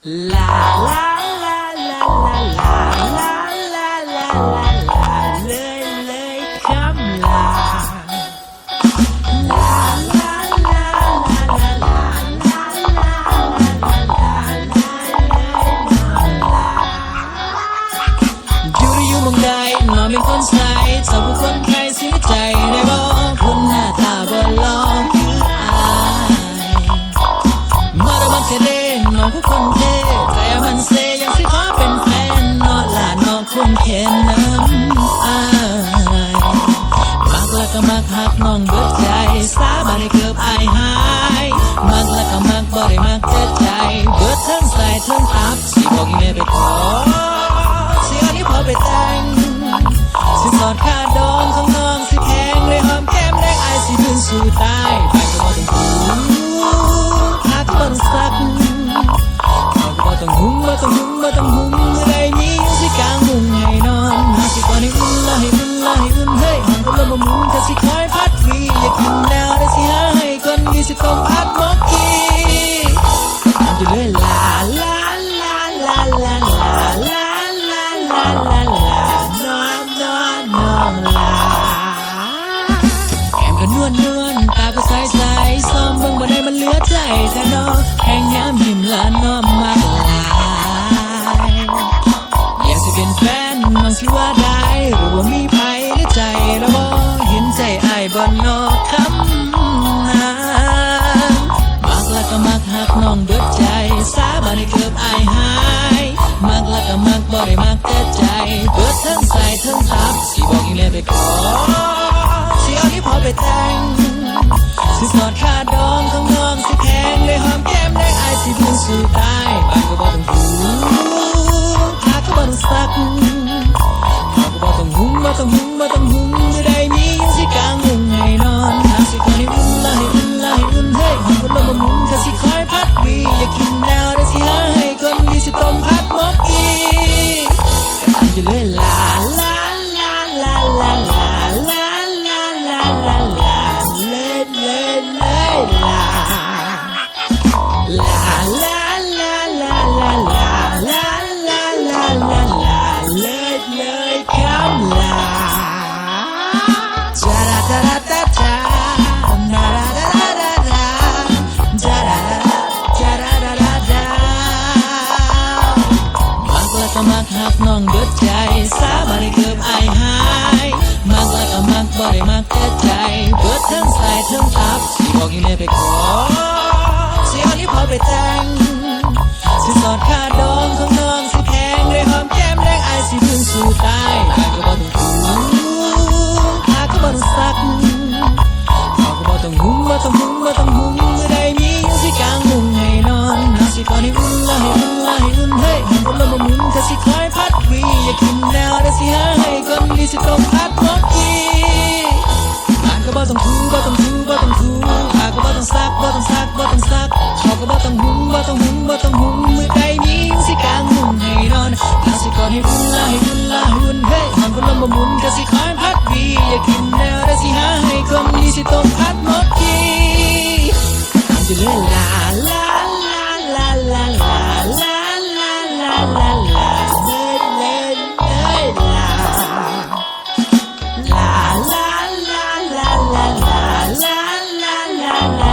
ลาลาลาลาลาลาลาลาลาลาเลยคำลาลาลาลาลาลาลาลาลาลาลาอยู่มองใดนอนเป็นคนใส่เจ้าผู้คนใครเสียใจได้บอกคนหน้าตาบ่หล่อคืออายมาระวังเธอเด้น้องผู้คนเท่แต่มันเซยังสิขอเป็นแฟนนอหลานน้องคนเข็นน้ำอายมักแล้วก็มักหักน้องเบิดใจสาบานให้เกือบอายหายมักแล้วก็มักบ่ได้มักแต่ใจเบิดทั้งสายทั้งตับสิบอกอีเมลไปขอสิอันนี้พอไปแต่งสิสอดค่าดองของน้องสิแพงเลยหอมแก้มแดงอายสิยืนสู่ตายไปก็บ่ต้องหูหักบ่ต้องสักบ่ต้องหุ้มบ่ต้องหุ้มบ่ต้องหุ้มเมื่อใดมียังสิกางมุงให้นอนหาสิก่อนให้อุ่นละให้อุ่นละให้อุ่นเฮ้ยหอมก็ลมบ่มุนถ้าสิคอยพัดวีอยากกินแนวได้สิหาให้ก่อนมีสิต้มผัดหมกกี้ทำจะเลยลาลาลาลาลาลาลาลาลาลาลานอนลาแก้มก็นวลตาก็ใสซ้อมเบิ่งบ่ได้มันเหลือใจแต่น้องแห้งยามหิมละน้อมมากลายอยากสิเป็นแฟนน้องสิว่าได้หรือว่ามีภัยในใจแล้วบ่เห็นใจอ้ายบ่นอกคำนั้นมักแล้วก็มักหักน้องเบิดใจสาบานให้เกือบอายหายมักแล้วก็มักบ่ได้มักแต่ใจเบิดทั้งสายทั้งตับสิบอกอีเมลไปขอสิเอาที่พอไปแต่งสิสอดค่าดองของน้องสิแพงเลยหอมแก้มได้อายสิยืนสู่ตายบ้านก็บ่ต้องหูขาก็บ่ต้องสักเขาก็บ่ต้องหุ้มบ่ต้องหุ้มบ่ต้องหุ้มเมื่อใดมียังสิกางมุงให้นอนหาสิคอยให้อุ่นละให้อุ่นละให้อุ่นเฮ้ยหอมก็ลมบ่มุนถ้าสิคอยพัดวีอยากกินแนวได้สิหาให้คนดีสิต้มผัดหมกกี้ก็ทำจะเลยลาลาลาลาลาลาลาลาลาลาลาเลยลาลาลาลาลาลาลาลาลาลาลาลาเลยคำลาจาราดาราดาจานาราดาราดาดาจาราจาราดาราดามักแล้วก็มักหักน้องเบิดใจสาบานให้เกือบอายหายมักแล้วก็มักบ่ได้มักแต่ใจเบิดทั้งสายทั้งตับสิบอกอีเมลไปขอสิเอานี้พอไปแต่งสิสอดค่าดองของน้องสิแพงเลยหอมแก้มแดงอายสิยืนสู่ตายบ้านก็บ่ต้องหูขาก็บ่ต้องสักเขาก็บ่ต้องหุ้มบ่ต้องหุ้มบ่ต้องหุ้มเมื่อใดมียังสิกางมุงให้นอนหาสิก่อนให้อุ่นละให้อุ่นละให้อุ่นเฮ้ยหอมก็ลมบ่มุนถ้าสิคอยพัดวีอยากกินแนวได้สิหาให้ก่อนมีสิต้มผัดหมกกี้บ้านก็บ่ต้องถูบ่ต้องถูบ่ต้องถูขาก็บ่ต้องซักบ่ต้องซักบ่ต้องซักเขาก็บ่ต้องหุ้มบ่ต้องหุ้มบ่ต้องหุ้มเมื่อใดมียังสิกางมุงให้นอนหาสิก่อนให้อุ่นละให้อุ่นละให้อุ่นเฮ้ยหอมก็ลมบ่มุนก็สิคอยพัดวีอยากกินแนวได้สิหาให้คนดีสิต้มผัดหมกกี้ทำจะเลยลาลาลาลาลาลาลาลาลาลาลาเลยลาลาลาลาลาลาลาลาลาลา